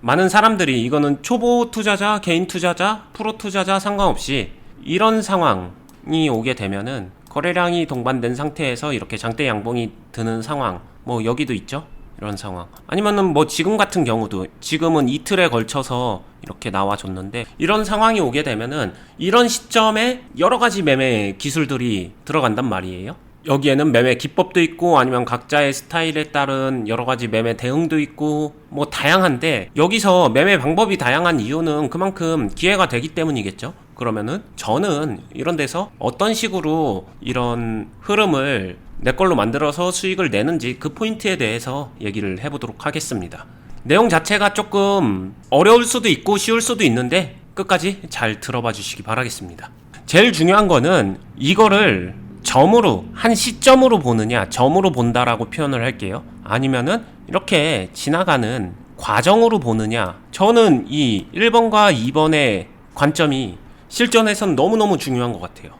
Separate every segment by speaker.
Speaker 1: 많은 사람들이 이거는 초보 투자자, 개인 투자자, 프로 투자자 상관없이 이런 상황이 오게 되면은 거래량이 동반된 상태에서 이렇게 장대 양봉이 드는 상황, 뭐 여기도 있죠? 이런 상황. 아니면은 뭐 지금 같은 경우도 지금은 이틀에 걸쳐서 이렇게 나와줬는데 이런 상황이 오게 되면은 이런 시점에 여러 가지 매매 기술들이 들어간단 말이에요. 여기에는 매매 기법도 있고 아니면 각자의 스타일에 따른 여러 가지 매매 대응도 있고 뭐 다양한데 여기서 매매 방법이 다양한 이유는 그만큼 기회가 되기 때문이겠죠. 그러면은 저는 이런 데서 어떤 식으로 이런 흐름을 내 걸로 만들어서 수익을 내는지 그 포인트에 대해서 얘기를 해보도록 하겠습니다. 내용 자체가 조금 어려울 수도 있고 쉬울 수도 있는데 끝까지 잘 들어봐 주시기 바라겠습니다. 제일 중요한 거는 이거를 점으로 한 시점으로 보느냐 점으로 본다라고 표현을 할게요. 아니면은 이렇게 지나가는 과정으로 보느냐. 저는 이 1번과 2번의 관점이 실전에선 너무너무 중요한 것 같아요.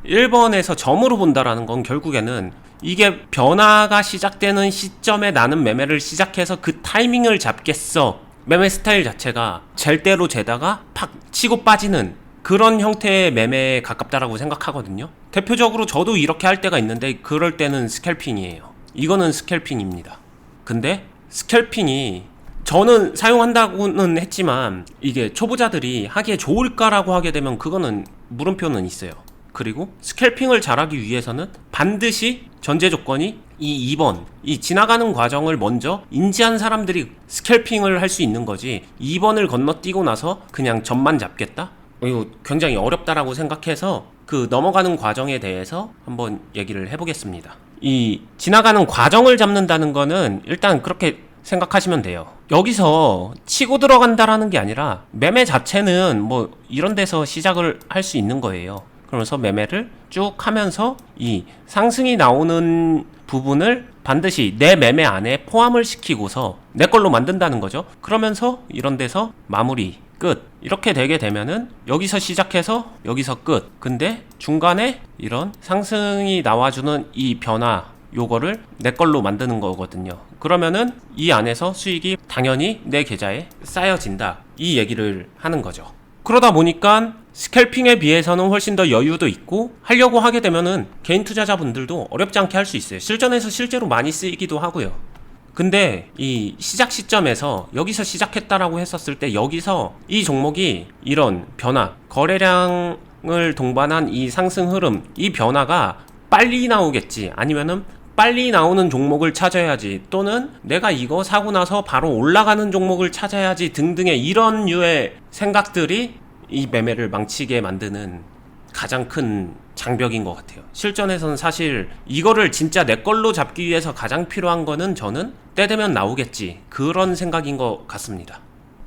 Speaker 1: 1번에서 점으로 본다라는 건 결국에는 이게 변화가 시작되는 시점에 나는 매매를 시작해서 그 타이밍을 잡겠어. 매매 스타일 자체가 잴 대로 재다가 팍 치고 빠지는 그런 형태의 매매에 가깝다라고 생각하거든요. 대표적으로 저도 이렇게 할 때가 있는데 그럴 때는 스캘핑이에요. 이거는 스캘핑입니다. 근데 스캘핑이 저는 사용한다고는 했지만 이게 초보자들이 하기에 좋을까라고 하게 되면 그거는 물음표는 있어요. 그리고 스캘핑을 잘하기 위해서는 반드시 전제 조건이 이 2번 이 지나가는 과정을 먼저 인지한 사람들이 스캘핑을 할 수 있는 거지 2번을 건너뛰고 나서 그냥 점만 잡겠다? 이거 굉장히 어렵다라고 생각해서 그 넘어가는 과정에 대해서 한번 얘기를 해보겠습니다. 이 지나가는 과정을 잡는다는 거는 일단 그렇게 생각하시면 돼요. 여기서 치고 들어간다라는 게 아니라 매매 자체는 뭐 이런 데서 시작을 할 수 있는 거예요. 그러면서 매매를 쭉 하면서 이 상승이 나오는 부분을 반드시 내 매매 안에 포함을 시키고서 내 걸로 만든다는 거죠. 그러면서 이런 데서 마무리 끝 이렇게 되게 되면은 여기서 시작해서 여기서 끝. 근데 중간에 이런 상승이 나와주는 이 변화 요거를 내 걸로 만드는 거거든요. 그러면은 이 안에서 수익이 당연히 내 계좌에 쌓여진다 이 얘기를 하는 거죠. 그러다 보니까 스캘핑에 비해서는 훨씬 더 여유도 있고 하려고 하게 되면은 개인 투자자분들도 어렵지 않게 할 수 있어요. 실전에서 실제로 많이 쓰이기도 하고요. 근데 이 시작 시점에서 여기서 시작했다라고 했었을 때 여기서 이 종목이 이런 변화 거래량을 동반한 이 상승 흐름 이 변화가 빨리 나오겠지 아니면은 빨리 나오는 종목을 찾아야지 또는 내가 이거 사고 나서 바로 올라가는 종목을 찾아야지 등등의 이런 류의 생각들이 이 매매를 망치게 만드는 가장 큰 장벽인 것 같아요. 실전에서는 사실 이거를 진짜 내 걸로 잡기 위해서 가장 필요한 거는 저는 때 되면 나오겠지 그런 생각인 것 같습니다.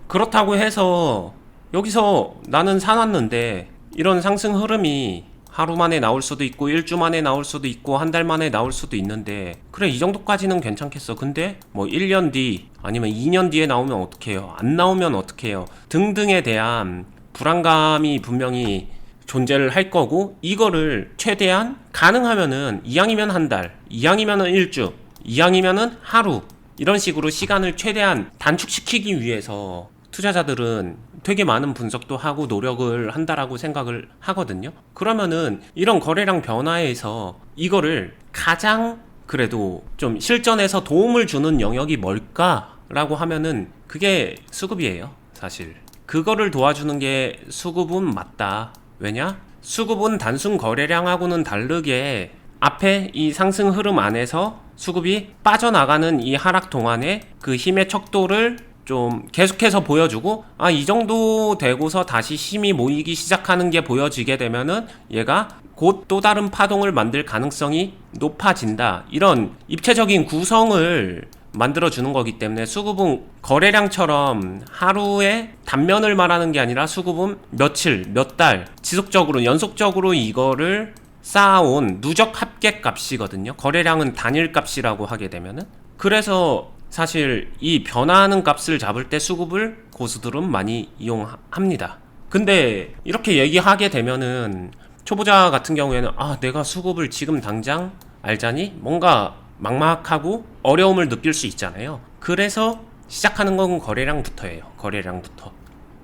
Speaker 1: 그렇다고 해서 여기서 나는 사놨는데 이런 상승 흐름이 하루 만에 나올 수도 있고 일주 만에 나올 수도 있고 한 달 만에 나올 수도 있는데 그래 이 정도까지는 괜찮겠어. 근데 뭐 1년 뒤 아니면 2년 뒤에 나오면 어떡해요 안 나오면 어떡해요 등등에 대한 불안감이 분명히 존재를 할 거고 이거를 최대한 가능하면은 이왕이면 한 달 이왕이면은 일주 이왕이면은 하루 이런 식으로 시간을 최대한 단축시키기 위해서 투자자들은 되게 많은 분석도 하고 노력을 한다라고 생각을 하거든요. 그러면은 이런 거래량 변화에서 이거를 가장 그래도 좀 실전에서 도움을 주는 영역이 뭘까라고 하면은 그게 수급이에요. 사실 그거를 도와주는 게 수급은 맞다. 왜냐? 수급은 단순 거래량하고는 다르게 앞에 이 상승 흐름 안에서 수급이 빠져나가는 이 하락 동안에 그 힘의 척도를 좀 계속해서 보여주고 이 정도 되고서 다시 힘이 모이기 시작하는 게 보여지게 되면은 얘가 곧 또 다른 파동을 만들 가능성이 높아진다. 이런 입체적인 구성을 만들어주는 거기 때문에 수급은 거래량처럼 하루에 단면을 말하는 게 아니라 수급은 며칠, 몇 달 지속적으로 연속적으로 이거를 쌓아온 누적 합계 값이거든요. 거래량은 단일 값이라고 하게 되면은 그래서 사실 이 변화하는 값을 잡을 때 수급을 고수들은 많이 이용합니다. 근데 이렇게 얘기하게 되면은 초보자 같은 경우에는 내가 수급을 지금 당장 알자니 뭔가 막막하고 어려움을 느낄 수 있잖아요. 그래서 시작하는 건 거래량부터예요. 거래량부터.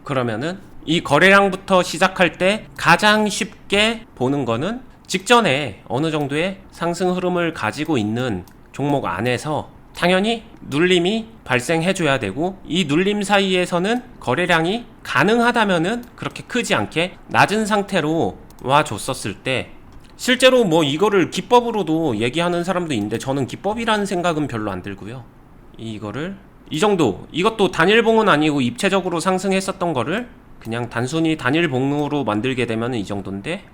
Speaker 1: 그러면은 이 거래량부터 시작할 때 가장 쉽게 보는 거는 직전에 어느 정도의 상승 흐름을 가지고 있는 종목 안에서 당연히 눌림이 발생해 줘야 되고, 이 눌림 사이에서는 거래량이 가능하다면은 그렇게 크지 않게 낮은 상태로 와 줬었을 때, 실제로 뭐 이거를 기법으로도 얘기하는 사람도 있는데 저는 기법이라는 생각은 별로 안 들고요. 이거를 이 정도, 이것도 단일봉은 아니고 입체적으로 상승했었던 거를 그냥 단순히 단일봉으로 만들게 되면 이 정도인데,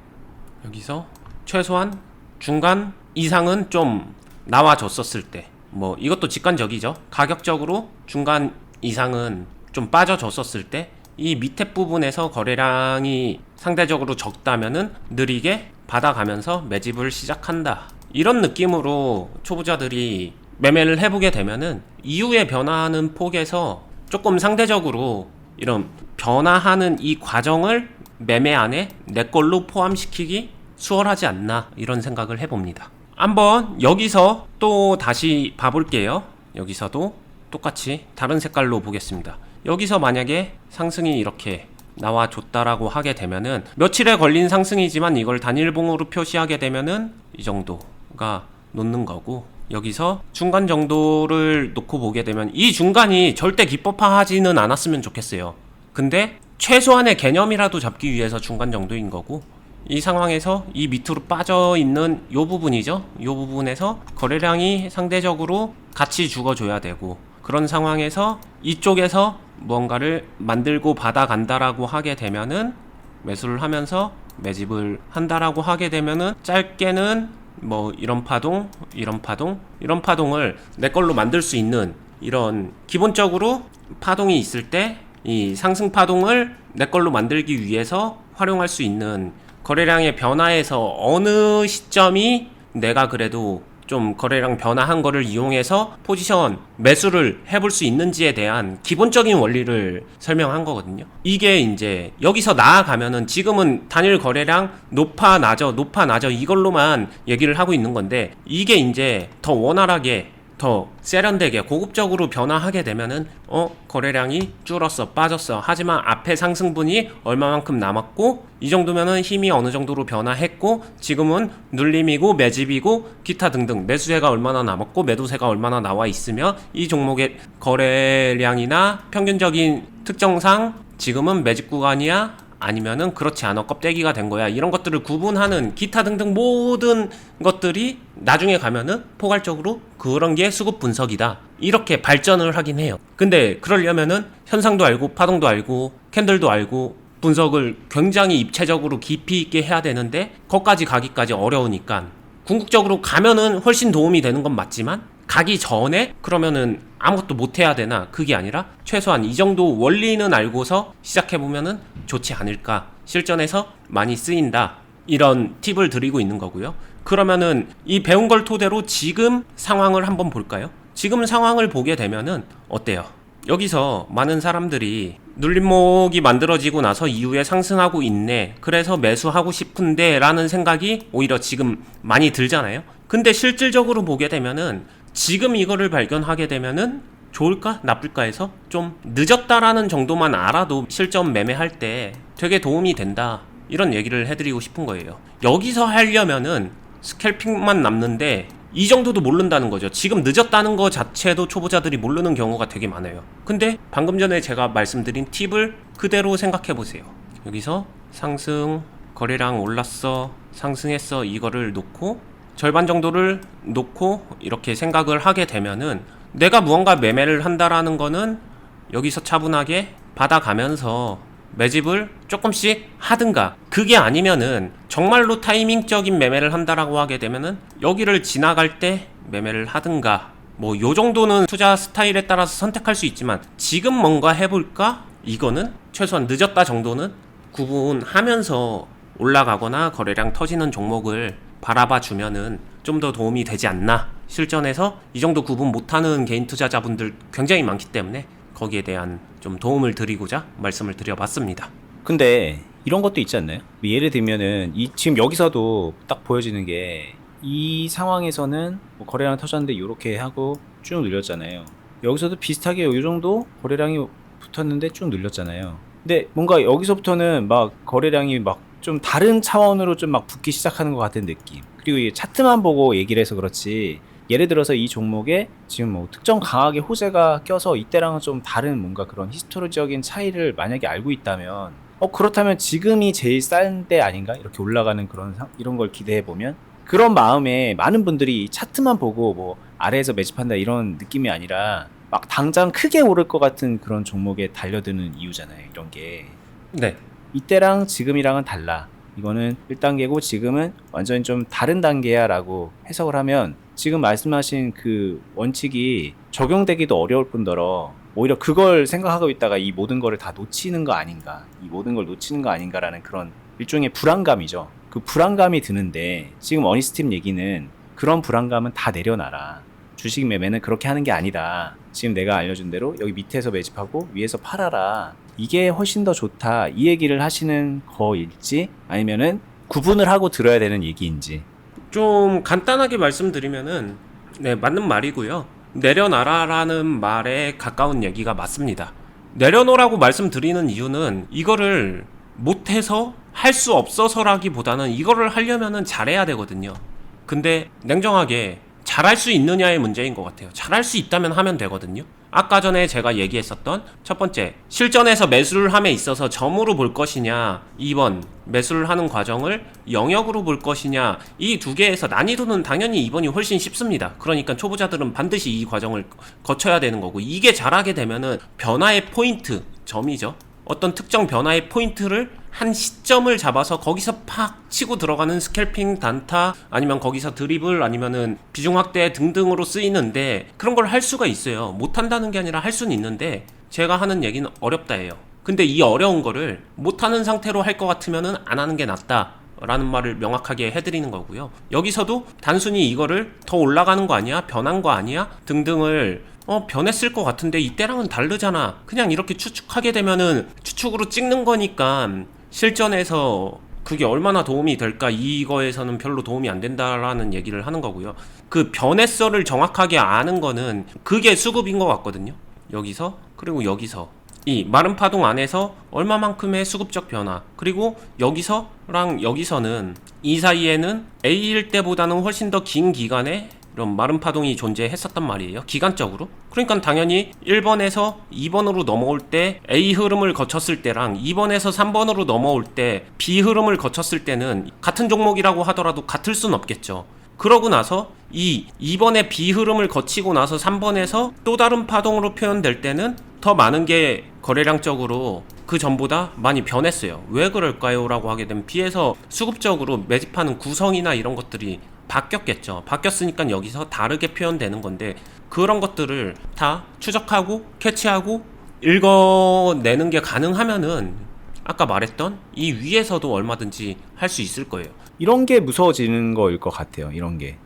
Speaker 1: 여기서 최소한 중간 이상은 좀 나와줬었을 때, 뭐 이것도 직관적이죠. 가격적으로 중간 이상은 좀 빠져줬었을 때, 이 밑에 부분에서 거래량이 상대적으로 적다면은 느리게 받아가면서 매집을 시작한다, 이런 느낌으로 초보자들이 매매를 해보게 되면은 이후에 변화하는 폭에서 조금 상대적으로 이런 변화하는 이 과정을 매매 안에 내 걸로 포함시키기 수월하지 않나, 이런 생각을 해봅니다. 한번 여기서 또 다시 봐볼게요. 여기서도 똑같이 다른 색깔로 보겠습니다. 여기서 만약에 상승이 이렇게 나와줬다라고 하게 되면은 며칠에 걸린 상승이지만 이걸 단일봉으로 표시하게 되면은 이 정도가 놓는 거고, 여기서 중간 정도를 놓고 보게 되면 이 중간이 절대 기법화하지는 않았으면 좋겠어요. 근데 최소한의 개념이라도 잡기 위해서 중간 정도인 거고, 이 상황에서 이 밑으로 빠져 있는 요 부분이죠. 요 부분에서 거래량이 상대적으로 같이 죽어줘야 되고, 그런 상황에서 이쪽에서 무언가를 만들고 받아간다라고 하게 되면은 매수를 하면서 매집을 한다라고 하게 되면은 짧게는 뭐 이런 파동, 이런 파동, 이런 파동을 내 걸로 만들 수 있는, 이런 기본적으로 파동이 있을 때 이 상승 파동을 내 걸로 만들기 위해서 활용할 수 있는 거래량의 변화에서 어느 시점이 내가 그래도 좀 거래량 변화한 거를 이용해서 포지션 매수를 해볼 수 있는지에 대한 기본적인 원리를 설명한 거거든요. 이게 이제 여기서 나아가면은 지금은 단일 거래량 높아 낮아 높아 낮아 이걸로만 얘기를 하고 있는 건데, 이게 이제 더 원활하게 더 세련되게 고급적으로 변화하게 되면은 거래량이 줄었어, 빠졌어, 하지만 앞에 상승분이 얼마만큼 남았고 이 정도면은 힘이 어느 정도로 변화했고 지금은 눌림이고 매집이고 기타 등등 매수세가 얼마나 남았고 매도세가 얼마나 나와 있으며 이 종목의 거래량이나 평균적인 특정상 지금은 매집 구간이야 아니면은 그렇지 않아 껍데기가 된 거야, 이런 것들을 구분하는 기타 등등 모든 것들이 나중에 가면은 포괄적으로 그런 게 수급 분석이다, 이렇게 발전을 하긴 해요. 근데 그러려면은 현상도 알고 파동도 알고 캔들도 알고 분석을 굉장히 입체적으로 깊이 있게 해야 되는데 거기까지 가기까지 어려우니까 궁극적으로 가면은 훨씬 도움이 되는 건 맞지만 가기 전에 그러면은 아무것도 못 해야 되나, 그게 아니라 최소한 이 정도 원리는 알고서 시작해보면은 좋지 않을까, 실전에서 많이 쓰인다, 이런 팁을 드리고 있는 거고요. 그러면은 이 배운 걸 토대로 지금 상황을 한번 볼까요? 지금 상황을 보게 되면은 어때요? 여기서 많은 사람들이 눌림목이 만들어지고 나서 이후에 상승하고 있네, 그래서 매수하고 싶은데 라는 생각이 오히려 지금 많이 들잖아요. 근데 실질적으로 보게 되면은 지금 이거를 발견하게 되면은 좋을까 나쁠까 해서 좀 늦었다라는 정도만 알아도 실전 매매할 때 되게 도움이 된다, 이런 얘기를 해드리고 싶은 거예요. 여기서 하려면은 스캘핑만 남는데 이 정도도 모른다는 거죠. 지금 늦었다는 거 자체도 초보자들이 모르는 경우가 되게 많아요. 근데 방금 전에 제가 말씀드린 팁을 그대로 생각해 보세요. 여기서 상승, 거래량 올랐어, 상승했어, 이거를 놓고 절반 정도를 놓고 이렇게 생각을 하게 되면은 내가 무언가 매매를 한다라는 거는 여기서 차분하게 받아가면서 매집을 조금씩 하든가, 그게 아니면은 정말로 타이밍적인 매매를 한다라고 하게 되면은 여기를 지나갈 때 매매를 하든가, 뭐 요 정도는 투자 스타일에 따라서 선택할 수 있지만 지금 뭔가 해볼까? 이거는 최소한 늦었다 정도는 구분하면서 올라가거나 거래량 터지는 종목을 바라봐 주면은 좀 더 도움이 되지 않나. 실전에서 이 정도 구분 못하는 개인 투자자분들 굉장히 많기 때문에 거기에 대한 좀 도움을 드리고자 말씀을 드려봤습니다.
Speaker 2: 근데 이런 것도 있지 않나요? 예를 들면은 지금 여기서도 딱 보여지는 게 이 상황에서는 뭐 거래량 터졌는데 이렇게 하고 쭉 늘렸잖아요. 여기서도 비슷하게 요 정도 거래량이 붙었는데 쭉 늘렸잖아요. 근데 뭔가 여기서부터는 막 거래량이 막 좀 다른 차원으로 좀 막 붙기 시작하는 것 같은 느낌. 그리고 이 차트만 보고 얘기를 해서 그렇지, 예를 들어서 이 종목에 지금 뭐 특정 강하게 호재가 껴서 이때랑은 좀 다른 뭔가 그런 히스토리적인 차이를 만약에 알고 있다면, 그렇다면 지금이 제일 싼 때 아닌가? 이렇게 올라가는 그런 이런 걸 기대해 보면, 그런 마음에 많은 분들이 이 차트만 보고 뭐 아래에서 매집한다 이런 느낌이 아니라 막 당장 크게 오를 것 같은 그런 종목에 달려드는 이유잖아요. 이런 게
Speaker 1: 네.
Speaker 2: 이때랑 지금이랑은 달라. 이거는 1단계고 지금은 완전히 좀 다른 단계야 라고 해석을 하면, 지금 말씀하신 그 원칙이 적용되기도 어려울 뿐더러 오히려 그걸 생각하고 있다가 이 모든 거를 다 놓치는 거 아닌가, 이 모든 걸 놓치는 거 아닌가라는 그런 일종의 불안감이죠. 그 불안감이 드는데, 지금 어니스팀 얘기는 그런 불안감은 다 내려놔라. 주식 매매는 그렇게 하는 게 아니다. 지금 내가 알려준 대로 여기 밑에서 매집하고 위에서 팔아라. 이게 훨씬 더 좋다. 이 얘기를 하시는 거일지, 아니면은 구분을 하고 들어야 되는 얘기인지.
Speaker 1: 좀 간단하게 말씀드리면은, 네, 맞는 말이고요. 내려놔라라는 말에 가까운 얘기가 맞습니다. 내려놓으라고 말씀드리는 이유는 이거를 못해서 할 수 없어서라기보다는 이거를 하려면은 잘해야 되거든요. 근데 냉정하게 잘할 수 있느냐의 문제인 것 같아요. 잘할 수 있다면 하면 되거든요. 아까 전에 제가 얘기했었던 첫 번째, 실전에서 매수를 함에 있어서 점으로 볼 것이냐, 2번 매수를 하는 과정을 영역으로 볼 것이냐, 이 두 개에서 난이도는 당연히 2번이 훨씬 쉽습니다. 그러니까 초보자들은 반드시 이 과정을 거쳐야 되는 거고, 이게 잘하게 되면은 변화의 포인트, 점이죠. 어떤 특정 변화의 포인트를 한 시점을 잡아서 거기서 팍 치고 들어가는 스캘핑, 단타, 아니면 거기서 드리블, 아니면은 비중 확대 등등으로 쓰이는데, 그런 걸 할 수가 있어요. 못한다는 게 아니라 할 수는 있는데, 제가 하는 얘기는 어렵다예요. 근데 이 어려운 거를 못하는 상태로 할 것 같으면은 안 하는 게 낫다 라는 말을 명확하게 해드리는 거고요. 여기서도 단순히 이거를 더 올라가는 거 아니야? 변한 거 아니야? 등등을 변했을 것 같은데 이때랑은 다르잖아, 그냥 이렇게 추측하게 되면은 추측으로 찍는 거니까 실전에서 그게 얼마나 도움이 될까, 이거에서는 별로 도움이 안 된다라는 얘기를 하는 거고요. 그 변했어를 정확하게 아는 거는 그게 수급인 것 같거든요. 여기서, 그리고 여기서 이 마른 파동 안에서 얼마만큼의 수급적 변화, 그리고 여기서랑 여기서는 이 사이에는 A일 때보다는 훨씬 더 긴 기간에 이런 마른 파동이 존재했었단 말이에요, 기간적으로. 그러니까 당연히 1번에서 2번으로 넘어올 때 A 흐름을 거쳤을 때랑 2번에서 3번으로 넘어올 때 B 흐름을 거쳤을 때는 같은 종목이라고 하더라도 같을 순 없겠죠. 그러고 나서 이 2번의 B 흐름을 거치고 나서 3번에서 또 다른 파동으로 표현될 때는 더 많은 게 거래량적으로 그 전보다 많이 변했어요. 왜 그럴까요? 라고 하게 되면 B에서 수급적으로 매집하는 구성이나 이런 것들이 바뀌었겠죠. 바뀌었으니까 여기서 다르게 표현되는 건데, 그런 것들을 다 추적하고 캐치하고 읽어내는 게 가능하면은 아까 말했던 이 위에서도 얼마든지 할 수 있을 거예요.
Speaker 2: 이런 게 무서워지는 거일 것 같아요. 이런 게.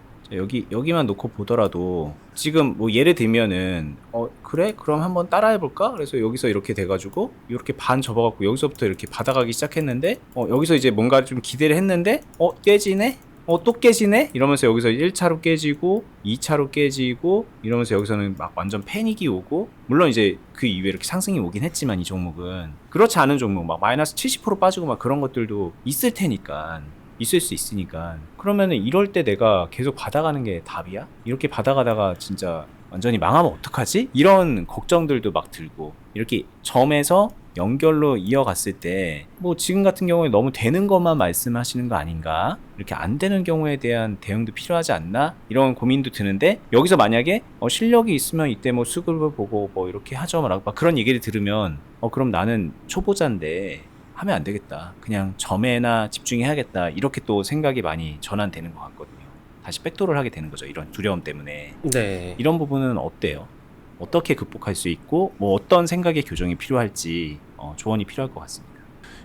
Speaker 2: 여기만 놓고 보더라도 지금 뭐 예를 들면은 그래? 그럼 한번 따라해 볼까? 그래서 여기서 이렇게 돼가지고 이렇게 반 접어갖고 여기서부터 이렇게 받아가기 시작했는데, 여기서 이제 뭔가 좀 기대를 했는데 깨지네? 또 깨지네? 이러면서 여기서 1차로 깨지고 2차로 깨지고 이러면서 여기서는 막 완전 패닉이 오고, 물론 이제 그 이후에 이렇게 상승이 오긴 했지만 이 종목은 그렇지 않은 종목 막 마이너스 70% 빠지고 막 그런 것들도 있을 테니까, 있을 수 있으니까. 그러면은 이럴 때 내가 계속 받아가는 게 답이야? 이렇게 받아가다가 진짜 완전히 망하면 어떡하지? 이런 걱정들도 막 들고, 이렇게 점에서 연결로 이어갔을 때 뭐 지금 같은 경우에 너무 되는 것만 말씀하시는 거 아닌가? 이렇게 안 되는 경우에 대한 대응도 필요하지 않나? 이런 고민도 드는데, 여기서 만약에 실력이 있으면 이때 뭐 수급을 보고 뭐 이렇게 하죠 막 그런 얘기를 들으면 그럼 나는 초보자인데 하면 안 되겠다, 그냥 점에나 집중해야겠다, 이렇게 또 생각이 많이 전환되는 것 같거든요. 다시 백도를 하게 되는 거죠, 이런 두려움 때문에.
Speaker 1: 네.
Speaker 2: 이런 부분은 어때요? 어떻게 극복할 수 있고 뭐 어떤 생각의 교정이 필요할지 조언이 필요할 것 같습니다.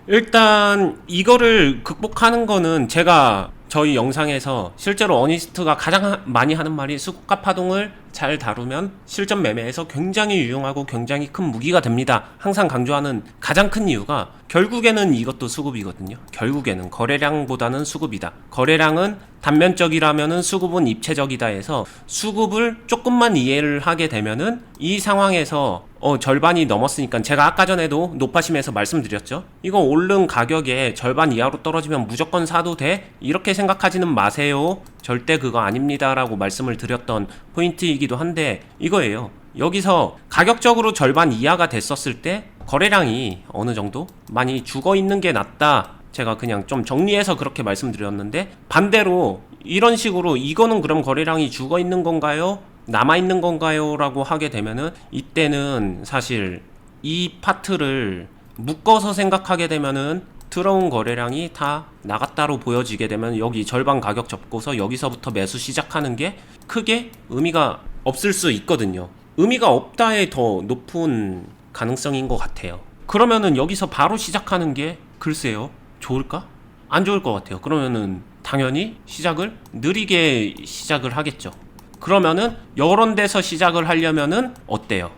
Speaker 1: 일단 이거를 극복하는 거는 제가 저희 영상에서 실제로 어니스트가 가장 많이 하는 말이 수급과 파동을 잘 다루면 실전 매매에서 굉장히 유용하고 굉장히 큰 무기가 됩니다. 항상 강조하는 가장 큰 이유가 결국에는 이것도 수급이거든요. 결국에는 거래량보다는 수급이다. 거래량은 단면적이라면은 수급은 입체적이다 해서 수급을 조금만 이해를 하게 되면은 이 상황에서 절반이 넘었으니까 제가 아까 전에도 노파심에서 말씀드렸죠. 이거 오른 가격에 절반 이하로 떨어지면 무조건 사도 돼? 이렇게 생각하지는 마세요. 절대 그거 아닙니다 라고 말씀을 드렸던 포인트이기도 한데 이거예요. 여기서 가격적으로 절반 이하가 됐었을 때 거래량이 어느 정도 많이 죽어 있는 게 낫다. 제가 그냥 좀 정리해서 그렇게 말씀드렸는데 반대로 이런 식으로 이거는 그럼 거래량이 죽어 있는 건가요? 남아 있는 건가요? 라고 하게 되면은 이때는 사실 이 파트를 묶어서 생각하게 되면은 들어온 거래량이 다 나갔다로 보여지게 되면 여기 절반 가격 접고서 여기서부터 매수 시작하는 게 크게 의미가 없을 수 있거든요. 의미가 없다에 더 높은 가능성인 것 같아요. 그러면은 여기서 바로 시작하는 게 글쎄요, 좋을까? 안 좋을 것 같아요. 그러면은 당연히 시작을 느리게 시작을 하겠죠. 그러면은 이런 데서 시작을 하려면은 어때요?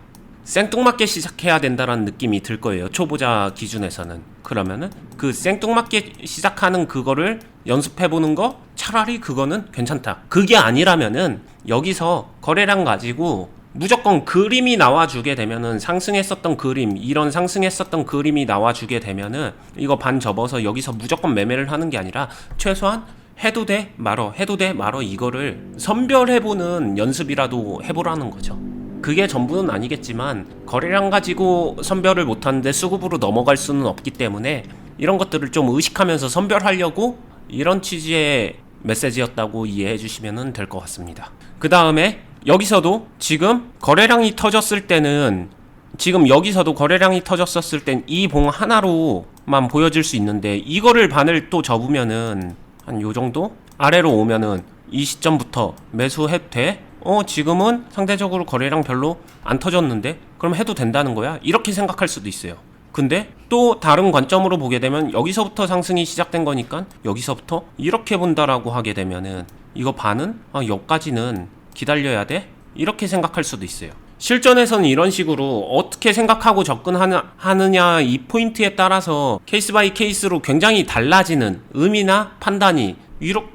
Speaker 1: 생뚱맞게 시작해야 된다라는 느낌이 들 거예요. 초보자 기준에서는. 그러면은 그 생뚱맞게 시작하는 그거를 연습해보는 거 차라리 그거는 괜찮다. 그게 아니라면은 여기서 거래량 가지고 무조건 그림이 나와주게 되면은 상승했었던 그림, 이런 상승했었던 그림이 나와주게 되면은 이거 반 접어서 여기서 무조건 매매를 하는 게 아니라 최소한 해도 돼 말어 해도 돼 말어 이거를 선별해보는 연습이라도 해보라는 거죠. 그게 전부는 아니겠지만 거래량 가지고 선별을 못하는데 수급으로 넘어갈 수는 없기 때문에 이런 것들을 좀 의식하면서 선별하려고 이런 취지의 메시지였다고 이해해 주시면 될 것 같습니다. 그 다음에 여기서도 지금 거래량이 터졌을 때는 지금 여기서도 거래량이 터졌었을 땐 이 봉 하나로만 보여질 수 있는데 이거를 반을 또 접으면은 한 요정도 아래로 오면은 이 시점부터 매수해도 돼? 지금은 상대적으로 거래량 별로 안 터졌는데 그럼 해도 된다는 거야? 이렇게 생각할 수도 있어요. 근데 또 다른 관점으로 보게 되면 여기서부터 상승이 시작된 거니까 여기서부터 이렇게 본다라고 하게 되면은 이거 반은 여기까지는 기다려야 돼? 이렇게 생각할 수도 있어요. 실전에서는 이런 식으로 어떻게 생각하고 접근하느냐 이 포인트에 따라서 케이스 바이 케이스로 굉장히 달라지는 의미나 판단이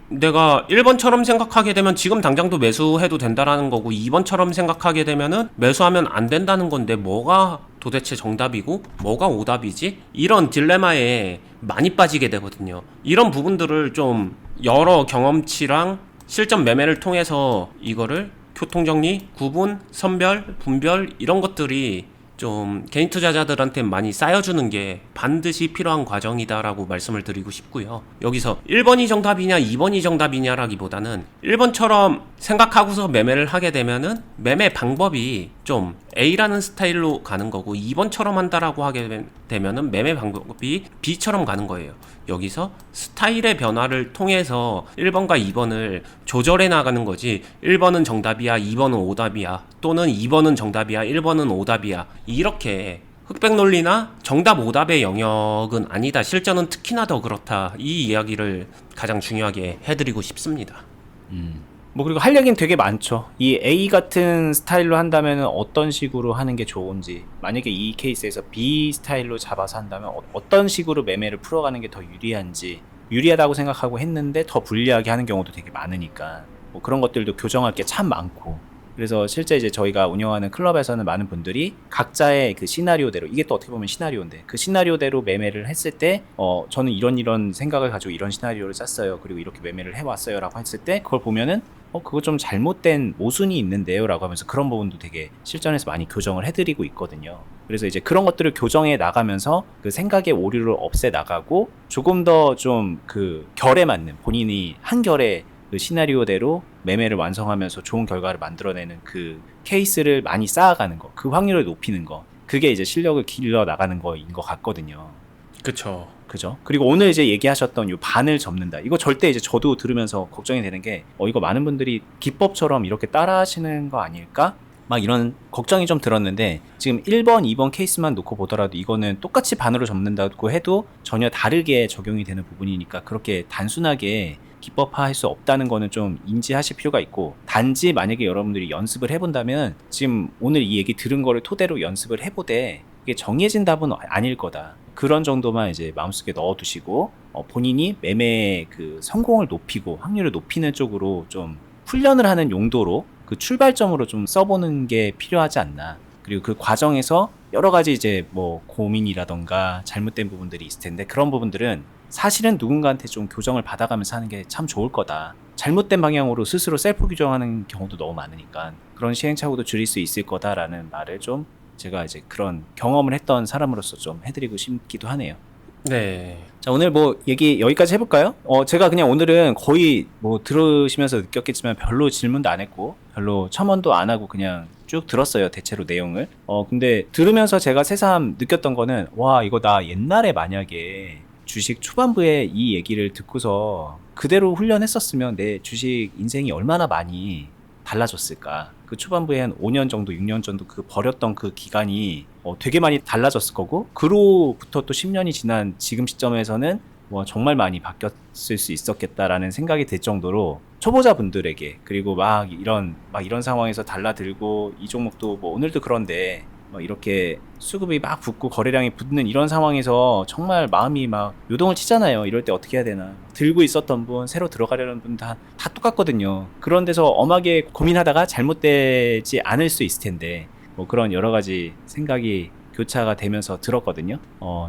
Speaker 1: 내가 1번처럼 생각하게 되면 지금 당장도 매수해도 된다라는 거고 2번처럼 생각하게 되면은 매수하면 안 된다는 건데 뭐가 도대체 정답이고 뭐가 오답이지? 이런 딜레마에 많이 빠지게 되거든요. 이런 부분들을 좀 여러 경험치랑 실전 매매를 통해서 이거를 교통정리, 구분, 선별, 분별 이런 것들이 좀 개인 투자자들한테 많이 쌓여주는 게 반드시 필요한 과정이다라고 말씀을 드리고 싶고요. 여기서 1번이 정답이냐 2번이 정답이냐라기보다는 1번처럼 생각하고서 매매를 하게 되면은 매매 방법이 좀 A라는 스타일로 가는 거고 2번처럼 한다라고 하게 되면은 매매 방법이 B처럼 가는 거예요. 여기서 스타일의 변화를 통해서 1번과 2번을 조절해 나가는 거지 1번은 정답이야 2번은 오답이야 또는 2번은 정답이야 1번은 오답이야 이렇게 흑백 논리나 정답 오답의 영역은 아니다. 실전은 특히나 더 그렇다. 이 이야기를 가장 중요하게 해드리고 싶습니다.
Speaker 2: 그리고 할 얘기는 되게 많죠. 이 A 같은 스타일로 한다면 어떤 식으로 하는 게 좋은지, 만약에 이 케이스에서 B 스타일로 잡아서 한다면 어떤 식으로 매매를 풀어가는 게 더 유리한지, 유리하다고 생각하고 했는데 더 불리하게 하는 경우도 되게 많으니까 그런 것들도 교정할 게 참 많고, 그래서 실제 이제 저희가 운영하는 클럽에서는 많은 분들이 각자의 그 시나리오대로, 이게 또 어떻게 보면 시나리오인데 그 시나리오대로 매매를 했을 때 저는 이런 생각을 가지고 이런 시나리오를 짰어요, 그리고 이렇게 매매를 해왔어요 라고 했을 때 그걸 보면은 그거 좀 잘못된 모순이 있는데요 라고 하면서 그런 부분도 되게 실전에서 많이 교정을 해드리고 있거든요. 그래서 이제 그런 것들을 교정해 나가면서 그 생각의 오류를 없애 나가고 조금 더 좀 그 결에 맞는, 본인이 한 결에 그 시나리오대로 매매를 완성하면서 좋은 결과를 만들어내는 그 케이스를 많이 쌓아가는 거, 그 확률을 높이는 거, 그게 이제 실력을 길러 나가는 거인 것 같거든요. 그죠? 그리고 오늘 이제 얘기하셨던 요 반을 접는다, 이거 절대 이제 저도 들으면서 걱정이 되는 게 이거 많은 분들이 기법처럼 이렇게 따라 하시는 거 아닐까? 막 이런 걱정이 좀 들었는데, 지금 1번, 2번 케이스만 놓고 보더라도 이거는 똑같이 반으로 접는다고 해도 전혀 다르게 적용이 되는 부분이니까 그렇게 단순하게 기법화할 수 없다는 거는 좀 인지하실 필요가 있고, 단지 만약에 여러분들이 연습을 해본다면 지금 오늘 이 얘기 들은 거를 토대로 연습을 해보되 이게 정해진 답은 아닐 거다. 그런 정도만 이제 마음속에 넣어두시고 본인이 매매 그 성공을 높이고 확률을 높이는 쪽으로 좀 훈련을 하는 용도로 그 출발점으로 좀 써보는 게 필요하지 않나. 그리고 그 과정에서 여러 가지 이제 뭐 고민이라던가 잘못된 부분들이 있을 텐데 그런 부분들은 사실은 누군가한테 좀 교정을 받아가면서 하는 게 참 좋을 거다. 잘못된 방향으로 스스로 셀프 규정하는 경우도 너무 많으니까 그런 시행착오도 줄일 수 있을 거다라는 말을 좀 제가 이제 그런 경험을 했던 사람으로서 좀 해드리고 싶기도 하네요.
Speaker 1: 네.
Speaker 2: 자, 오늘 뭐 얘기 여기까지 해볼까요? 제가 그냥 오늘은 거의 뭐 들으시면서 느꼈겠지만 별로 질문도 안 했고 별로 첨언도 안 하고 그냥 쭉 들었어요. 대체로 내용을. 근데 들으면서 제가 새삼 느꼈던 거는 와, 이거 나 옛날에 만약에 주식 초반부에 이 얘기를 듣고서 그대로 훈련했었으면 내 주식 인생이 얼마나 많이 달라졌을까. 그 초반부에 한 5년 정도, 6년 정도 그 버렸던 그 기간이 되게 많이 달라졌을 거고, 그로부터 또 10년이 지난 지금 시점에서는 뭐 정말 많이 바뀌었을 수 있었겠다라는 생각이 들 정도로 초보자분들에게, 그리고 막 이런 상황에서 달라들고 이 종목도 뭐 오늘도 그런데 이렇게 수급이 막 붙고 거래량이 붙는 이런 상황에서 정말 마음이 막 요동을 치잖아요. 이럴 때 어떻게 해야 되나. 들고 있었던 분, 새로 들어가려는 분 다 똑같거든요. 그런 데서 엄하게 고민하다가 잘못되지 않을 수 있을 텐데 뭐 그런 여러 가지 생각이 교차가 되면서 들었거든요.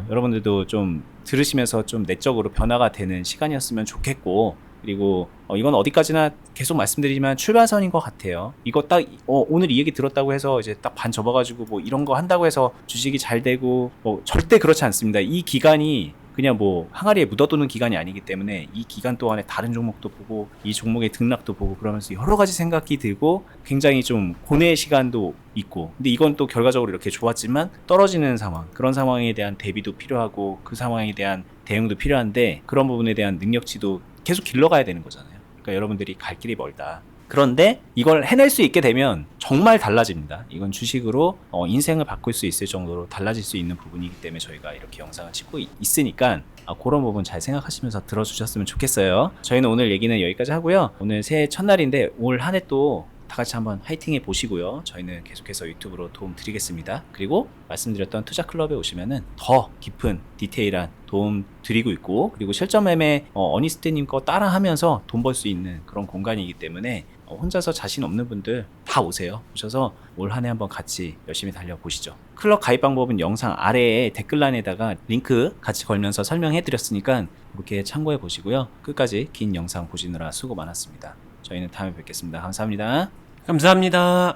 Speaker 2: 여러분들도 좀 들으시면서 좀 내적으로 변화가 되는 시간이었으면 좋겠고, 그리고 이건 어디까지나 계속 말씀드리지만 출발선인 것 같아요. 이거 딱 오늘 이 얘기 들었다고 해서 이제 딱 반 접어가지고 뭐 이런 거 한다고 해서 주식이 잘 되고 뭐 절대 그렇지 않습니다. 이 기간이 그냥 뭐 항아리에 묻어두는 기간이 아니기 때문에 이 기간 동안에 다른 종목도 보고 이 종목의 등락도 보고 그러면서 여러 가지 생각이 들고 굉장히 좀 고뇌의 시간도 있고, 근데 이건 또 결과적으로 이렇게 좋았지만 떨어지는 상황, 그런 상황에 대한 대비도 필요하고 그 상황에 대한 대응도 필요한데 그런 부분에 대한 능력치도 계속 길러가야 되는 거잖아요. 그러니까 여러분들이 갈 길이 멀다. 그런데 이걸 해낼 수 있게 되면 정말 달라집니다. 이건 주식으로 인생을 바꿀 수 있을 정도로 달라질 수 있는 부분이기 때문에 저희가 이렇게 영상을 찍고 있으니까 그런 부분 잘 생각하시면서 들어주셨으면 좋겠어요. 저희는 오늘 얘기는 여기까지 하고요. 오늘 새해 첫날인데 올 한 해 또 다 같이 한번 화이팅해 보시고요. 저희는 계속해서 유튜브로 도움 드리겠습니다. 그리고 말씀드렸던 투자클럽에 오시면은 더 깊은 디테일한 도움 드리고 있고, 그리고 실전 매매 어니스트님 거 따라 하면서 돈 벌 수 있는 그런 공간이기 때문에 혼자서 자신 없는 분들 다 오세요. 오셔서 올 한 해 한번 같이 열심히 달려보시죠. 클럽 가입 방법은 영상 아래에 댓글란에다가 링크 같이 걸면서 설명해 드렸으니까 그렇게 참고해 보시고요. 끝까지 긴 영상 보시느라 수고 많았습니다. 저희는 다음에 뵙겠습니다. 감사합니다.
Speaker 1: 감사합니다.